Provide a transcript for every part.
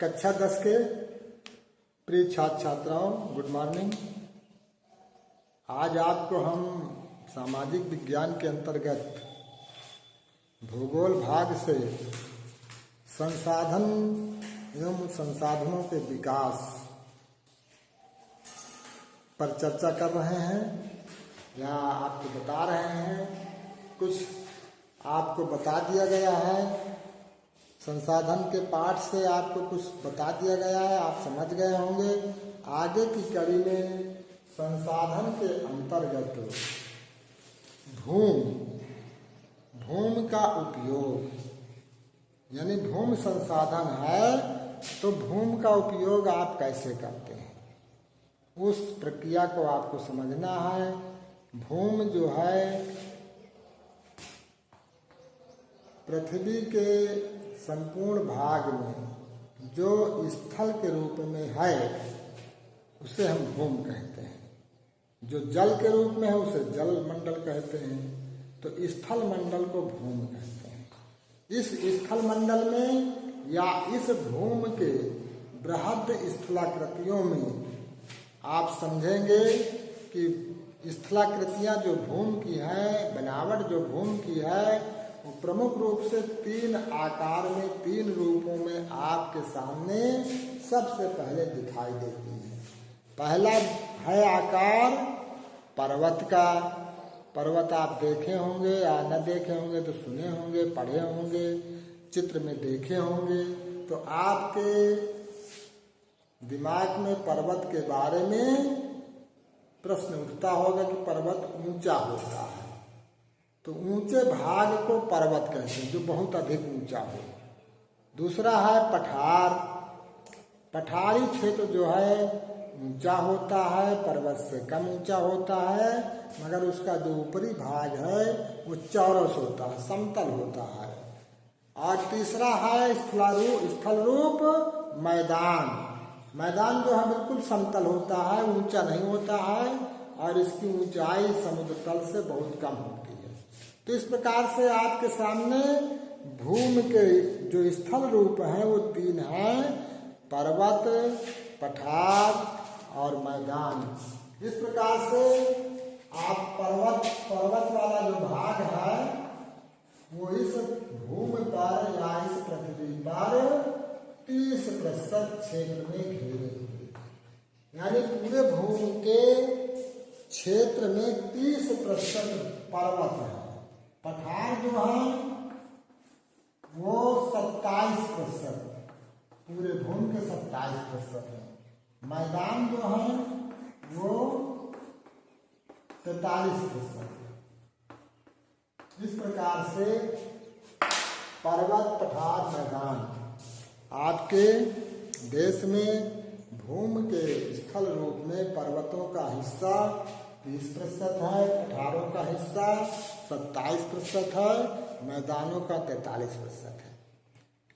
कक्षा 10 के प्रिय छात्र छात्राओं, गुड मॉर्निंग। आज आपको हम सामाजिक विज्ञान के अंतर्गत भूगोल भाग से संसाधन एवं संसाधनों के विकास पर चर्चा कर रहे हैं या आपको बता रहे हैं। कुछ आपको बता दिया गया है, संसाधन के पाठ से आपको कुछ बता दिया गया है, आप समझ गए होंगे। आगे की कड़ी में संसाधन के अंतर्गत भूमि का उपयोग, यानी भूमि संसाधन है तो भूमि का उपयोग आप कैसे करते हैं, उस प्रक्रिया को आपको समझना है। भूमि जो है पृथ्वी के संपूर्ण भाग में जो स्थल के रूप में है उसे हम भूमि कहते हैं। जो जल के रूप में है उसे जल मंडल कहते हैं, तो स्थल मंडल को भूमि कहते हैं। इस स्थल मंडल में या इस भूमि के बृहद स्थलाकृतियों में आप समझेंगे कि स्थलाकृतियां जो भूमि की है, बनावट जो भूमि की है, वो प्रमुख रूप से 3 आकार में, 3 रूपों में आपके सामने सबसे पहले दिखाई देती है। पहला है आकार पर्वत का। पर्वत आप देखे होंगे या न देखे होंगे तो सुने होंगे, पढ़े होंगे, चित्र में देखे होंगे। तो आपके दिमाग में पर्वत के बारे में प्रश्न उठता होगा कि पर्वत ऊंचा होता है, तो ऊंचे भाग को पर्वत कहते हैं, जो बहुत अधिक ऊंचा हो। दूसरा है पठार। पठारी क्षेत्र जो है ऊंचा होता है, पर्वत से कम ऊंचा होता है, मगर उसका जो ऊपरी भाग है वो चौरस होता है, समतल होता है। और तीसरा है स्थल रूप मैदान। मैदान जो है बिल्कुल समतल होता है, ऊंचा नहीं होता है, और इसकी ऊंचाई समुद्र तल से बहुत कम होती है। तो इस प्रकार से आपके सामने भूमि के जो स्थल रूप हैं वो 3 हैं: पर्वत, पठार और मैदान। इस प्रकार से आप पर्वत वाला जो भाग है वो इस भूमि पर या इस पृथ्वी पर 30% क्षेत्र में घिरे हुए, यानी पूरे भूमि के क्षेत्र में 30% पर्वत है। पठार जो है वो 27%, पूरे भूमि के 27% है। मैदान जो है वो 43%। इस प्रकार से पर्वत, पठार, मैदान आपके देश में भूमि के स्थल रूप में पर्वतों का हिस्सा 30% है, पठारों का हिस्सा 27% है, मैदानों का 43% है।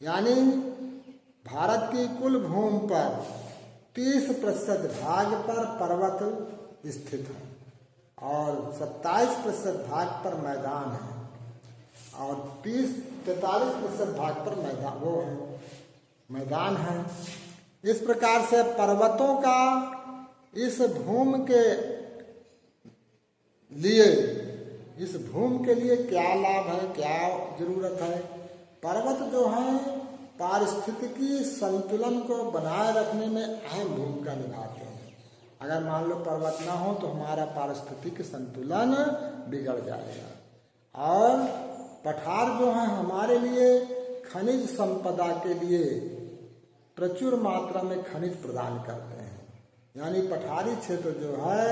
यानी भारत की कुल भूमि पर 30% भाग पर पर्वत स्थित है और 27% भाग पर मैदान है, और 43% भाग पर मैदान है। इस प्रकार से पर्वतों का इस भूमि के लिए क्या लाभ है, क्या जरूरत है। पर्वत जो है पारिस्थितिकी संतुलन को बनाए रखने में अहम भूमिका निभाते हैं। अगर मान लो पर्वत ना हो तो हमारा पारिस्थितिक संतुलन बिगड़ जाएगा। और पठार जो है हमारे लिए खनिज संपदा के लिए प्रचुर मात्रा में खनिज प्रदान करते हैं। यानी पठारी क्षेत्र जो है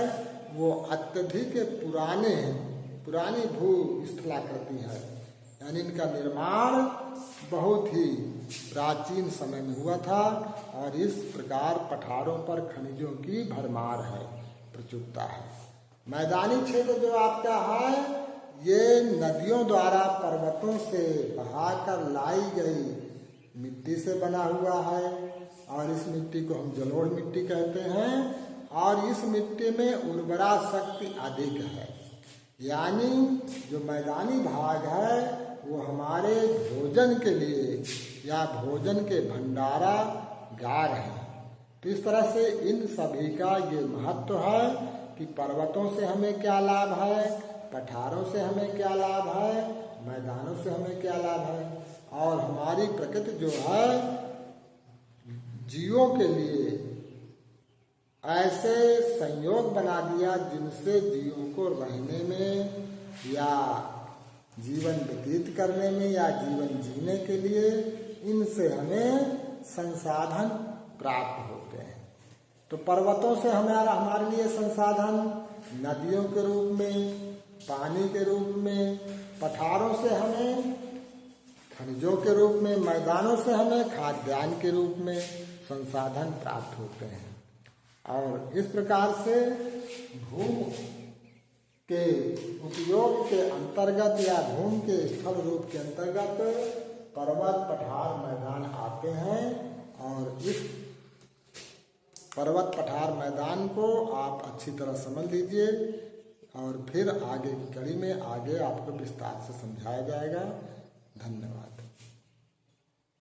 वो अत्यधिक पुरानी भू स्थलाकृति है, यानी इनका निर्माण बहुत ही प्राचीन समय में हुआ था, और इस प्रकार पठारों पर खनिजों की भरमार है, प्रचुरता है। मैदानी क्षेत्र जो आपका है ये नदियों द्वारा पर्वतों से बहाकर लाई गई मिट्टी से बना हुआ है, और इस मिट्टी को हम जलोढ़ मिट्टी कहते हैं। और इस मिट्टी में उर्वरा शक्ति अधिक है, यानी जो मैदानी भाग है वो हमारे भोजन के लिए या भोजन के भंडारा गा रहे हैं। तो इस तरह से इन सभी का ये महत्व है कि पर्वतों से हमें क्या लाभ है, पठारों से हमें क्या लाभ है, मैदानों से हमें क्या लाभ है। और हमारी प्रकृति जो है जीवों के लिए ऐसे संयोग बना दिया जिनसे जीवों को रहने में या जीवन व्यतीत करने में या जीवन जीने के लिए इनसे हमें संसाधन प्राप्त होते हैं। तो पर्वतों से हमारे लिए संसाधन नदियों के रूप में, पानी के रूप में, पठारों से हमें खनिजों के रूप में, मैदानों से हमें खाद्यान्न के रूप में संसाधन प्राप्त होते हैं। और इस प्रकार से भूमि के उपयोग के अंतर्गत या भूमि के स्थल रूप के अंतर्गत पर्वत, पठार, मैदान आते हैं। और इस पर्वत, पठार, मैदान को आप अच्छी तरह समझ लीजिए और फिर आगे की कड़ी में आगे आपको विस्तार से समझाया जाएगा। धन्यवाद।